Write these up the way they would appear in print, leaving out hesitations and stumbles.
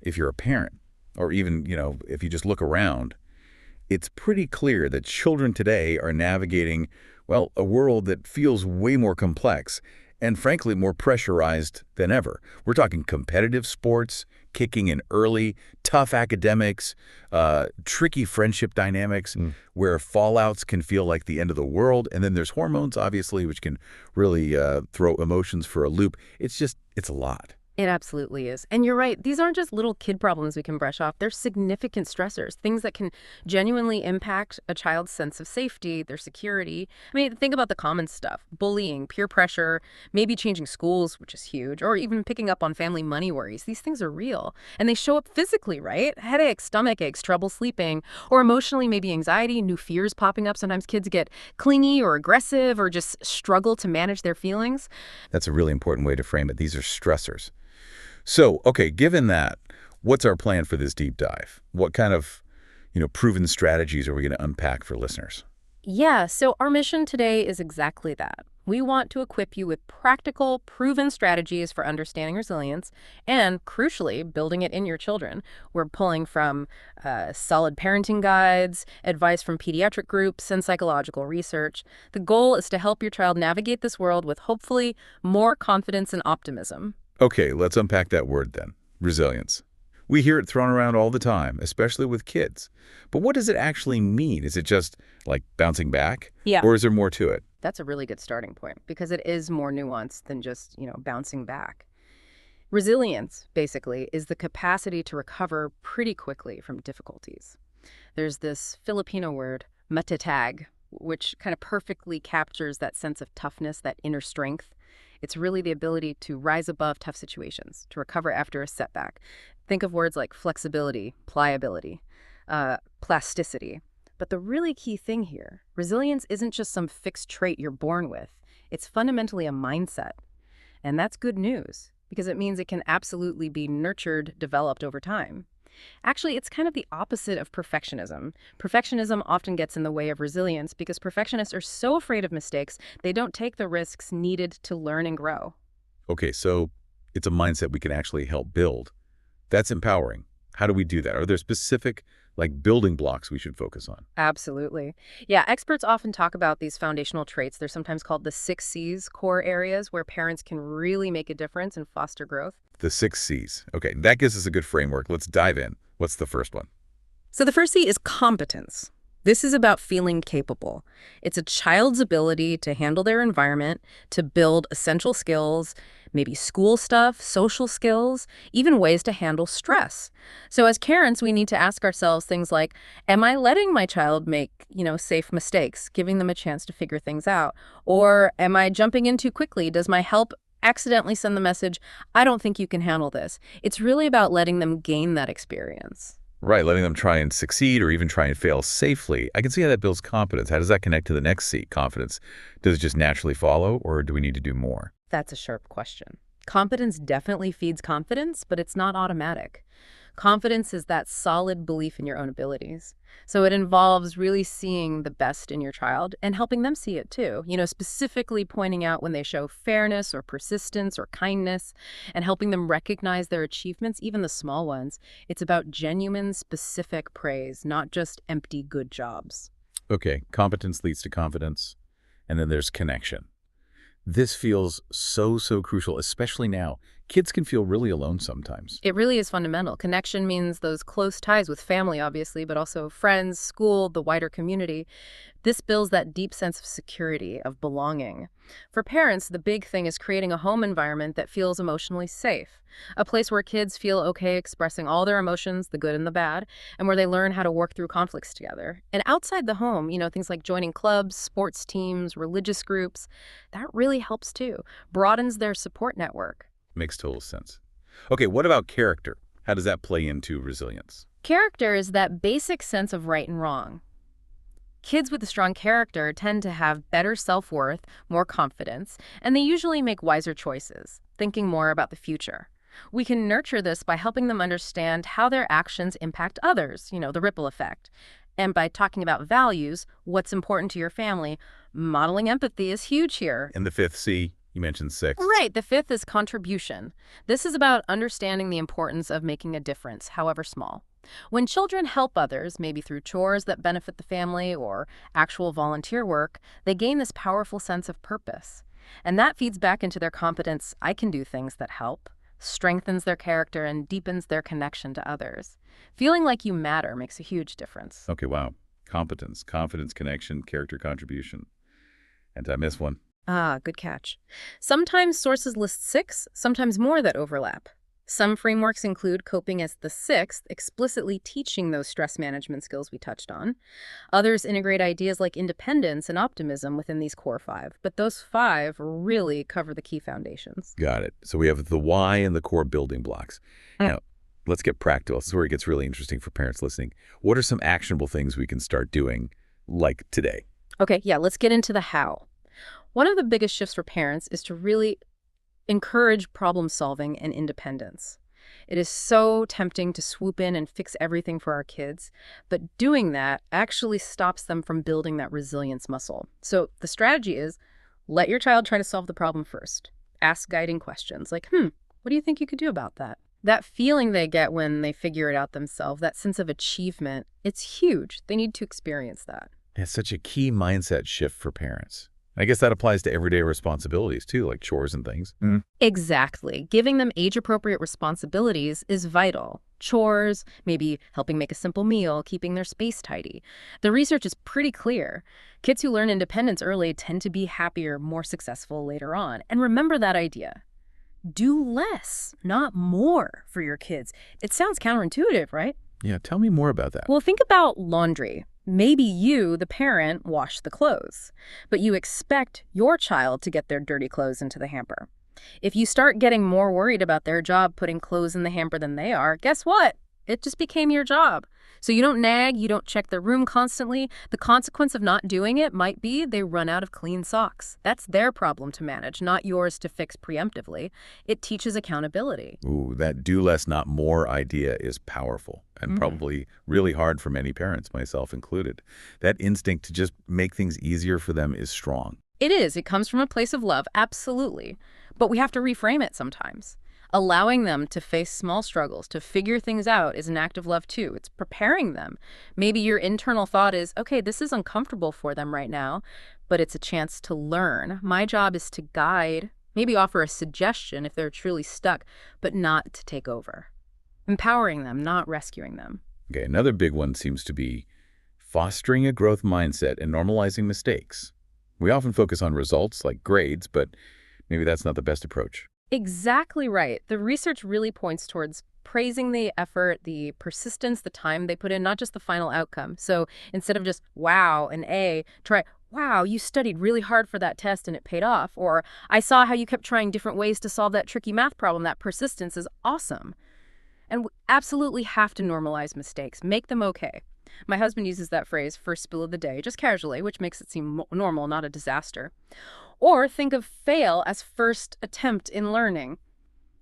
if you're a parent, or even, if you just look around, it's pretty clear that children today are navigating, well, a world that feels way more complex and, frankly, more pressurized than ever. We're talking competitive sports, kicking in early, tough academics, tricky friendship dynamics, where fallouts can feel like the end of the world. And then there's hormones, obviously, which can really throw emotions for a loop. It's a lot. It absolutely is. And you're right, these aren't just little kid problems we can brush off. They're significant stressors, things that can genuinely impact a child's sense of safety, their security. I mean, think about the common stuff: bullying, peer pressure, maybe changing schools, which is huge, or even picking up on family money worries. These things are real. And they show up physically, right? Headaches, stomach aches, trouble sleeping, or emotionally, maybe anxiety, new fears popping up. Sometimes kids get clingy or aggressive or just struggle to manage their feelings. That's a really important way to frame it. These are stressors. So, okay, given that, what's our plan for this deep dive? What kind of, proven strategies are we going to unpack for listeners? Yeah, so our mission today is exactly that. We want to equip you with practical, proven strategies for understanding resilience and, crucially, building it in your children. We're pulling from solid parenting guides, advice from pediatric groups, and psychological research. The goal is to help your child navigate this world with, hopefully, more confidence and optimism. Okay, let's unpack that word then. Resilience. We hear it thrown around all the time, especially with kids. But what does it actually mean? Is it just like bouncing back? Yeah. Or is there more to it? That's a really good starting point because it is more nuanced than just, bouncing back. Resilience, basically, is the capacity to recover pretty quickly from difficulties. There's this Filipino word, matatag, which kind of perfectly captures that sense of toughness, that inner strength. It's really the ability to rise above tough situations, to recover after a setback. Think of words like flexibility, pliability, plasticity. But the really key thing here, resilience isn't just some fixed trait you're born with. It's fundamentally a mindset. And that's good news, because it means it can absolutely be nurtured, developed over time. Actually, it's kind of the opposite of perfectionism. Perfectionism often gets in the way of resilience because perfectionists are so afraid of mistakes, they don't take the risks needed to learn and grow. Okay, so it's a mindset we can actually help build. That's empowering. How do we do that? Are there specific, building blocks we should focus on? Absolutely. Yeah, experts often talk about these foundational traits. They're sometimes called the 6 Cs, core areas where parents can really make a difference and foster growth. The 6 Cs. Okay, that gives us a good framework. Let's dive in. What's the first one? So the first C is competence. This is about feeling capable. It's a child's ability to handle their environment, to build essential skills, maybe school stuff, social skills, even ways to handle stress. So as parents, we need to ask ourselves things like, am I letting my child make, safe mistakes, giving them a chance to figure things out? Or am I jumping in too quickly? Does my help accidentally send the message, I don't think you can handle this? It's really about letting them gain that experience. Right, letting them try and succeed or even try and fail safely. I can see how that builds confidence. How does that connect to the next C, confidence? Does it just naturally follow, or do we need to do more? That's a sharp question. Competence definitely feeds confidence, but it's not automatic. Confidence is that solid belief in your own abilities. So it involves really seeing the best in your child and helping them see it too. Specifically pointing out when they show fairness or persistence or kindness and helping them recognize their achievements, even the small ones. It's about genuine, specific praise, not just empty good jobs. Okay, competence leads to confidence, and then there's connection. This feels so crucial, especially now. Kids can feel really alone sometimes. It really is fundamental. Connection means those close ties with family, obviously, but also friends, school, the wider community. This builds that deep sense of security, of belonging. For parents, the big thing is creating a home environment that feels emotionally safe, a place where kids feel okay expressing all their emotions, the good and the bad, and where they learn how to work through conflicts together. And outside the home, things like joining clubs, sports teams, religious groups, that really helps too, broadens their support network. Makes total sense. Okay, what about character? How does that play into resilience? Character is that basic sense of right and wrong. Kids with a strong character tend to have better self-worth, more confidence, and they usually make wiser choices, thinking more about the future. We can nurture this by helping them understand how their actions impact others, the ripple effect. And by talking about values, what's important to your family, modeling empathy is huge here. And the 5th C? You mentioned 6. Right. The fifth is contribution. This is about understanding the importance of making a difference, however small. When children help others, maybe through chores that benefit the family or actual volunteer work, they gain this powerful sense of purpose. And that feeds back into their confidence. I can do things that help, strengthens their character, and deepens their connection to others. Feeling like you matter makes a huge difference. Okay, wow. Competence, confidence, connection, character contribution. And did I miss one? Ah, good catch. Sometimes sources list 6, sometimes more that overlap. Some frameworks include coping as the 6th, explicitly teaching those stress management skills we touched on. Others integrate ideas like independence and optimism within these core 5, but those 5 really cover the key foundations. Got it. So we have the why and the core building blocks. Now, let's get practical. This is where it gets really interesting for parents listening. What are some actionable things we can start doing, like today? Okay, yeah, let's get into the how. One of the biggest shifts for parents is to really encourage problem solving and independence. It is so tempting to swoop in and fix everything for our kids, but doing that actually stops them from building that resilience muscle. So the strategy is let your child try to solve the problem first. Ask guiding questions like, what do you think you could do about that? That feeling they get when they figure it out themselves, that sense of achievement, it's huge. They need to experience that. It's such a key mindset shift for parents. I guess that applies to everyday responsibilities too, like chores and things. Exactly. Giving them age-appropriate responsibilities is vital. Chores, maybe helping make a simple meal, keeping their space tidy. The research is pretty clear. Kids who learn independence early tend to be happier, more successful later on. And remember that idea. Do less, not more for your kids. It sounds counterintuitive, right? Yeah, tell me more about that. Well, think about laundry. Maybe you, the parent, wash the clothes, but you expect your child to get their dirty clothes into the hamper. If you start getting more worried about their job putting clothes in the hamper than they are, guess what? It just became your job. So you don't nag, you don't check their room constantly. The consequence of not doing it might be they run out of clean socks. That's their problem to manage, not yours to fix preemptively. It teaches accountability. Ooh, that do less, not more idea is powerful and probably really hard for many parents, myself included. That instinct to just make things easier for them is strong. It is. It comes from a place of love, absolutely. But we have to reframe it sometimes. Allowing them to face small struggles, to figure things out is an act of love too. It's preparing them. Maybe your internal thought is, okay, this is uncomfortable for them right now, but it's a chance to learn. My job is to guide, maybe offer a suggestion if they're truly stuck, but not to take over. Empowering them, not rescuing them. Okay, another big one seems to be fostering a growth mindset and normalizing mistakes. We often focus on results like grades, but maybe that's not the best approach. Exactly right. The research really points towards praising the effort, the persistence, the time they put in, not just the final outcome. So instead of just, wow, an A, try, wow, you studied really hard for that test and it paid off. Or I saw how you kept trying different ways to solve that tricky math problem. That persistence is awesome. And we absolutely have to normalize mistakes. Make them okay. My husband uses that phrase, first spill of the day, just casually, which makes it seem normal, not a disaster. Or think of fail as first attempt in learning.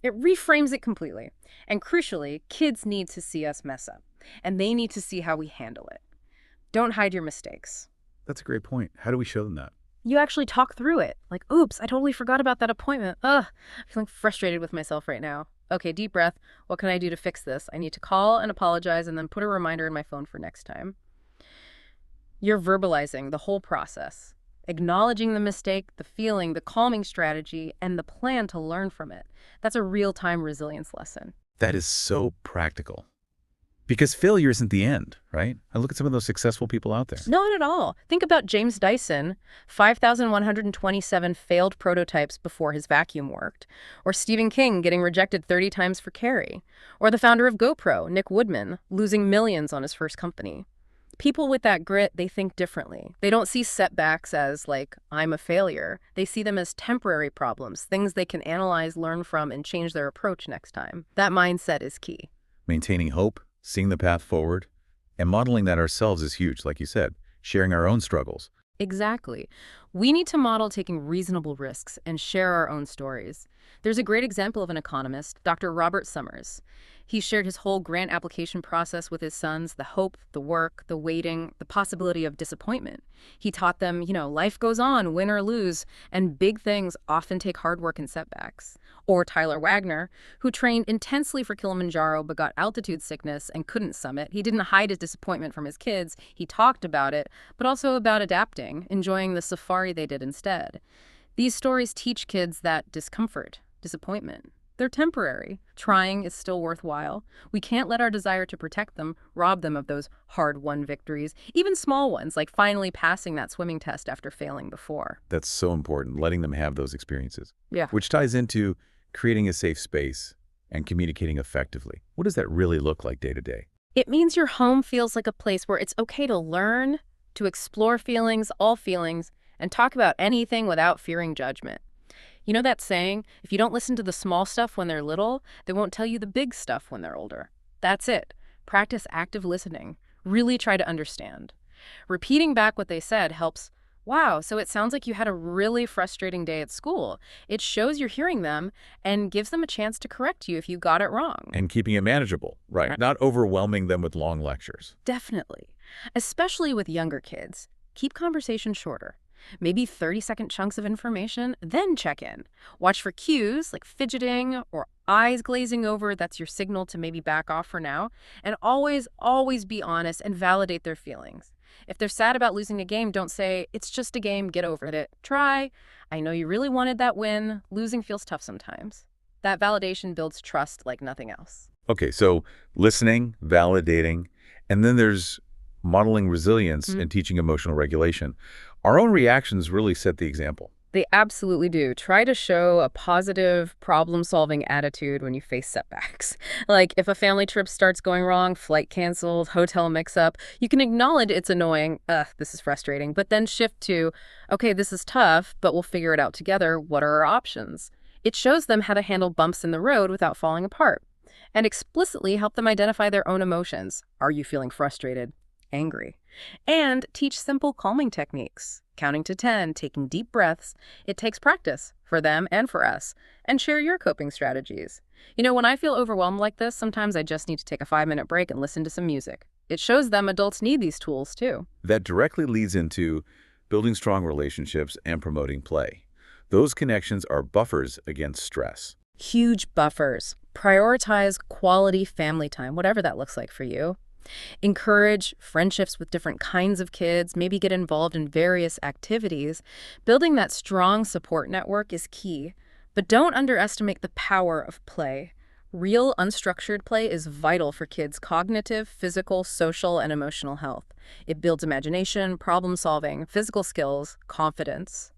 It reframes it completely. And crucially, kids need to see us mess up. And they need to see how we handle it. Don't hide your mistakes. That's a great point. How do we show them that? You actually talk through it. Like, oops, I totally forgot about that appointment. Ugh, I'm feeling frustrated with myself right now. Okay, deep breath. What can I do to fix this? I need to call and apologize and then put a reminder in my phone for next time. You're verbalizing the whole process, acknowledging the mistake, the feeling, the calming strategy, and the plan to learn from it. That's a real-time resilience lesson. That is so practical. Because failure isn't the end, right? I look at some of those successful people out there. Not at all. Think about James Dyson, 5,127 failed prototypes before his vacuum worked. Or Stephen King getting rejected 30 times for Carrie. Or the founder of GoPro, Nick Woodman, losing millions on his first company. People with that grit, they think differently. They don't see setbacks as, like, I'm a failure. They see them as temporary problems, things they can analyze, learn from, and change their approach next time. That mindset is key. Maintaining hope, seeing the path forward, and modeling that ourselves is huge, like you said, sharing our own struggles. Exactly. We need to model taking reasonable risks and share our own stories. There's a great example of an economist, Dr. Robert Summers. He shared his whole grant application process with his sons, the hope, the work, the waiting, the possibility of disappointment. He taught them, life goes on, win or lose, and big things often take hard work and setbacks. Or Tyler Wagner, who trained intensely for Kilimanjaro but got altitude sickness and couldn't summit. He didn't hide his disappointment from his kids. He talked about it, but also about adapting, enjoying the safari they did instead. These stories teach kids that discomfort, disappointment, they're temporary. Trying is still worthwhile. We can't let our desire to protect them rob them of those hard-won victories, even small ones, like finally passing that swimming test after failing before. That's so important, letting them have those experiences. Yeah. Which ties into creating a safe space and communicating effectively. What does that really look like day to day? It means your home feels like a place where it's okay to learn, to explore feelings, all feelings, and talk about anything without fearing judgment. You know that saying, if you don't listen to the small stuff when they're little, they won't tell you the big stuff when they're older. That's it. Practice active listening. Really try to understand. Repeating back what they said helps. Wow, so it sounds like you had a really frustrating day at school. It shows you're hearing them and gives them a chance to correct you if you got it wrong. And keeping it manageable, right? Not overwhelming them with long lectures. Definitely. Especially with younger kids. Keep conversation shorter. Maybe 30-second chunks of information, then check in. Watch for cues like fidgeting or eyes glazing over. That's your signal to maybe back off for now. And always, always be honest and validate their feelings. If they're sad about losing a game, don't say, it's just a game, get over it. Try, I know you really wanted that win. Losing feels tough sometimes. That validation builds trust like nothing else. Okay, so listening, validating, and then there's modeling resilience and teaching emotional regulation. Our own reactions really set the example. They absolutely do. Try to show a positive, problem-solving attitude when you face setbacks. Like if a family trip starts going wrong, flight canceled, hotel mix-up, you can acknowledge it's annoying, this is frustrating, but then shift to, okay, this is tough, but we'll figure it out together. What are our options? It shows them how to handle bumps in the road without falling apart. And explicitly help them identify their own emotions. Are you feeling frustrated? Angry? And teach simple calming techniques, counting to 10, taking deep breaths. It takes practice for them and for us. And share your coping strategies. When I feel overwhelmed like this, sometimes I just need to take a 5-minute break and listen to some music. It shows them adults need these tools too. That directly leads into building strong relationships and promoting play. Those connections are buffers against stress. Huge buffers. Prioritize quality family time, whatever that looks like for you. Encourage friendships with different kinds of kids, maybe get involved in various activities. Building that strong support network is key, but don't underestimate the power of play. Real, unstructured play is vital for kids' cognitive, physical, social, and emotional health. It builds imagination, problem-solving, physical skills, confidence,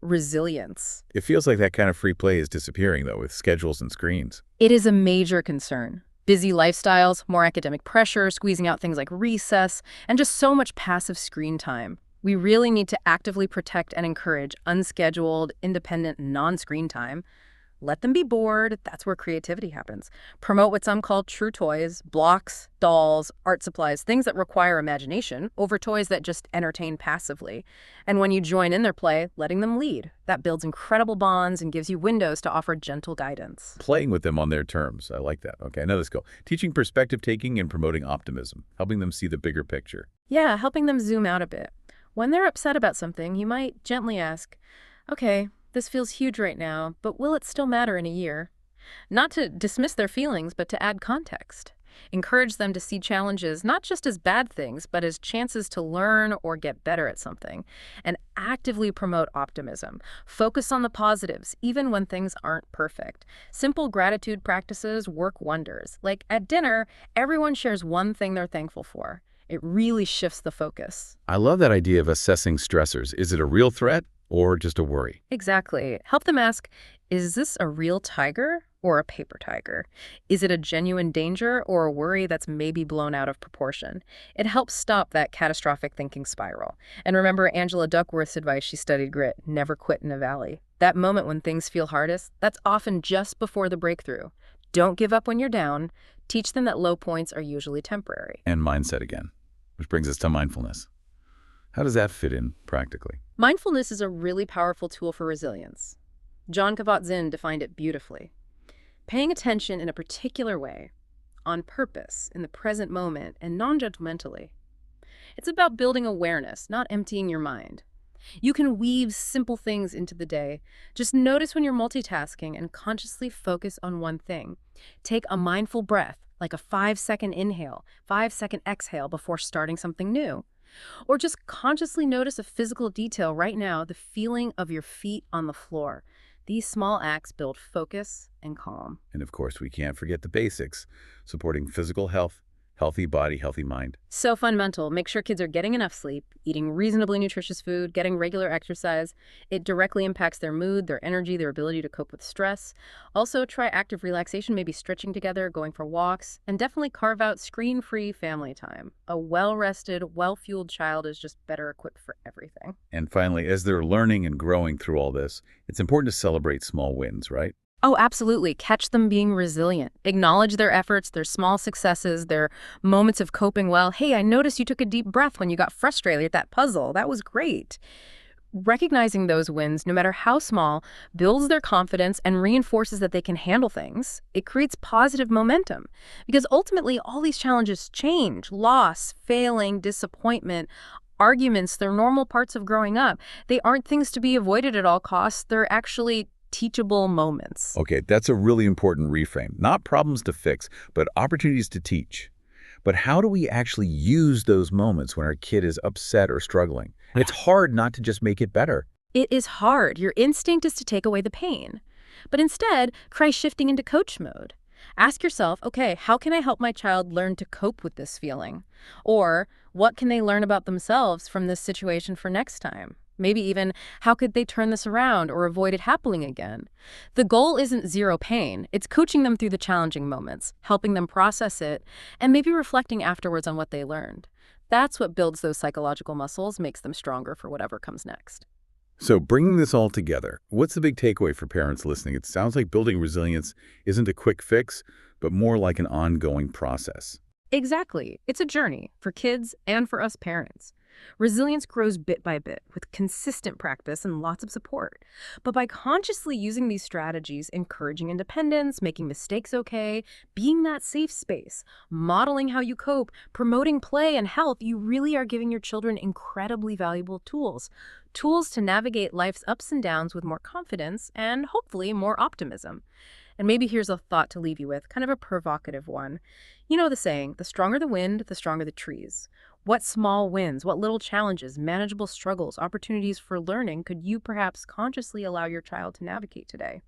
resilience. It feels like that kind of free play is disappearing, though, with schedules and screens. It is a major concern. Busy lifestyles, more academic pressure, squeezing out things like recess, and just so much passive screen time. We really need to actively protect and encourage unscheduled, independent, non-screen time. Let them be bored. That's where creativity happens. Promote what some call true toys, blocks, dolls, art supplies, things that require imagination over toys that just entertain passively. And when you join in their play, letting them lead. That builds incredible bonds and gives you windows to offer gentle guidance. Playing with them on their terms. I like that. Okay, now let's go. Teaching perspective taking and promoting optimism, helping them see the bigger picture. Yeah, helping them zoom out a bit. When they're upset about something, you might gently ask, okay, this feels huge right now, but will it still matter in a year? Not to dismiss their feelings, but to add context. Encourage them to see challenges not just as bad things, but as chances to learn or get better at something. And actively promote optimism. Focus on the positives, even when things aren't perfect. Simple gratitude practices work wonders. Like at dinner, everyone shares one thing they're thankful for. It really shifts the focus. I love that idea of assessing stressors. Is it a real threat or just a worry? Exactly. Help them ask, is this a real tiger or a paper tiger? Is it a genuine danger or a worry that's maybe blown out of proportion? It helps stop that catastrophic thinking spiral. And remember Angela Duckworth's advice, she studied grit, never quit in a valley. That moment when things feel hardest, that's often just before the breakthrough. Don't give up when you're down. Teach them that low points are usually temporary. And mindset again, which brings us to mindfulness. How does that fit in practically? Mindfulness is a really powerful tool for resilience. Jon Kabat-Zinn defined it beautifully. Paying attention in a particular way, on purpose, in the present moment, and non-judgmentally. It's about building awareness, not emptying your mind. You can weave simple things into the day. Just notice when you're multitasking and consciously focus on one thing. Take a mindful breath, like a 5-second inhale, 5-second exhale before starting something new. Or just consciously notice a physical detail right now, the feeling of your feet on the floor. These small acts build focus and calm. And of course, we can't forget the basics, supporting physical health, healthy body, healthy mind. So fundamental. Make sure kids are getting enough sleep, eating reasonably nutritious food, getting regular exercise. It directly impacts their mood, their energy, their ability to cope with stress. Also, try active relaxation, maybe stretching together, going for walks, and definitely carve out screen-free family time. A well-rested, well-fueled child is just better equipped for everything. And finally, as they're learning and growing through all this, it's important to celebrate small wins, right? Oh, absolutely. Catch them being resilient. Acknowledge their efforts, their small successes, their moments of coping well. Hey, I noticed you took a deep breath when you got frustrated at that puzzle. That was great. Recognizing those wins, no matter how small, builds their confidence and reinforces that they can handle things. It creates positive momentum because ultimately all these challenges change. Loss, failing, disappointment, arguments, they're normal parts of growing up. They aren't things to be avoided at all costs. They're actually teachable moments. Okay, that's a really important reframe. Not problems to fix, but opportunities to teach. But how do we actually use those moments when our kid is upset or struggling? It's hard not to just make it better. It is hard. Your instinct is to take away the pain. But instead, try shifting into coach mode. Ask yourself, okay, how can I help my child learn to cope with this feeling? Or what can they learn about themselves from this situation for next time? Maybe even, how could they turn this around or avoid it happening again? The goal isn't zero pain. It's coaching them through the challenging moments, helping them process it, and maybe reflecting afterwards on what they learned. That's what builds those psychological muscles, makes them stronger for whatever comes next. So bringing this all together, what's the big takeaway for parents listening? It sounds like building resilience isn't a quick fix, but more like an ongoing process. Exactly. It's a journey for kids and for us parents. Resilience grows bit by bit with consistent practice and lots of support. But by consciously using these strategies, encouraging independence, making mistakes okay, being that safe space, modeling how you cope, promoting play and health, you really are giving your children incredibly valuable tools. Tools to navigate life's ups and downs with more confidence and hopefully more optimism. And maybe here's a thought to leave you with, kind of a provocative one. You know the saying, the stronger the wind, the stronger the trees. What small wins, what little challenges, manageable struggles, opportunities for learning could you perhaps consciously allow your child to navigate today?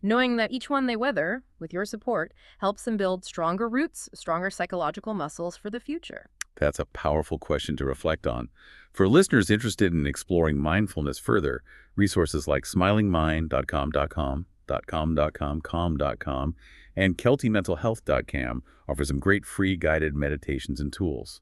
Knowing that each one they weather, with your support, helps them build stronger roots, stronger psychological muscles for the future. That's a powerful question to reflect on. For listeners interested in exploring mindfulness further, resources like smilingmind.com.com, calm.com, and keltymentalhealth.com offer some great free guided meditations and tools.